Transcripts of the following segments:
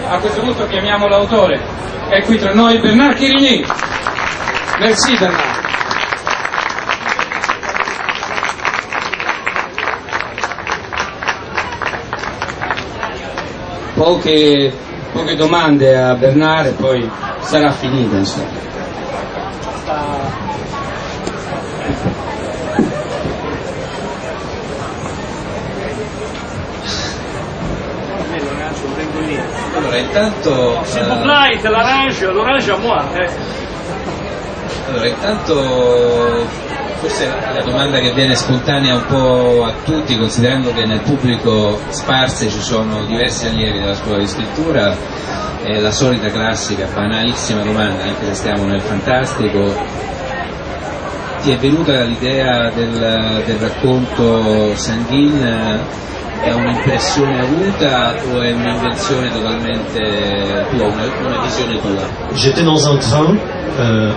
a questo punto chiamiamo l'autore, è qui tra noi, Bernard Quirigny. Merci Bernard. Poche domande a Bernard e poi sarà finita, insomma. Allora, intanto... S'il vous plaît, l'orange a moi. Allora, intanto forse la domanda che viene spontanea un po' a tutti, considerando che nel pubblico sparse ci sono diversi allievi della scuola di scrittura, è la solita classica, banalissima domanda, anche se stiamo nel fantastico. Ti è venuta l'idea del racconto Sanguine? È un'impressione avuta o è un'invenzione totalmente tua, una visione tua? J'étais dans un train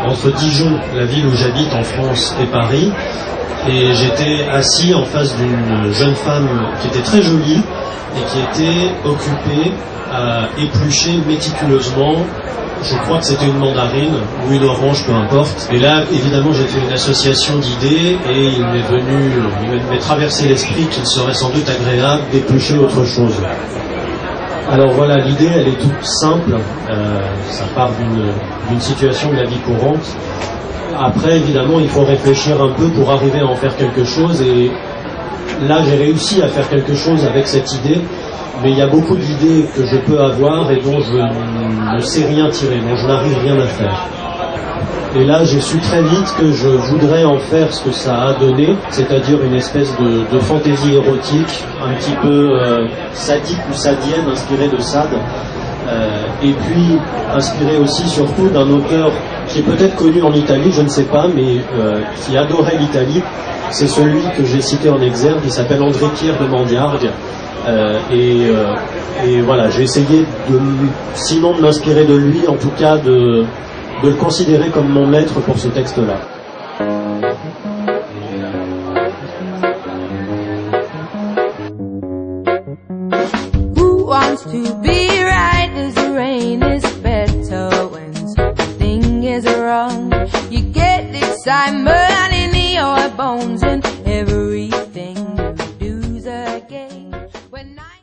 entre Dijon, la ville où j'habite en France, et Paris, et j'étais assis en face d'une jeune femme qui était très jolie et qui était occupée à éplucher méticuleusement, je crois que c'était une mandarine ou une orange, peu importe. Et là, évidemment, j'ai fait une association d'idées et il m'est traversé l'esprit qu'il serait sans doute agréable d'éplucher autre chose. Alors voilà, l'idée, elle est toute simple. Ça part d'une situation de la vie courante. Après, évidemment, il faut réfléchir un peu pour arriver à en faire quelque chose. Et là, j'ai réussi à faire quelque chose avec cette idée. Mais il y a beaucoup d'idées que je peux avoir et dont je ne sais rien tirer, dont je n'arrive rien à faire. Et là, j'ai su très vite que je voudrais en faire ce que ça a donné, c'est-à-dire une espèce de fantaisie érotique, un petit peu sadique ou sadienne, inspirée de Sade, et puis inspirée aussi surtout d'un auteur qui est peut-être connu en Italie, je ne sais pas, mais qui adorait l'Italie. C'est celui que j'ai cité en exergue, il s'appelle André Pierre de Mandiargue. Et voilà, j'ai essayé sinon de m'inspirer de lui, en tout cas de le considérer comme mon maître pour ce texte-là. Who wants to be right as the rain is better when something is wrong? You get excitement in your bones and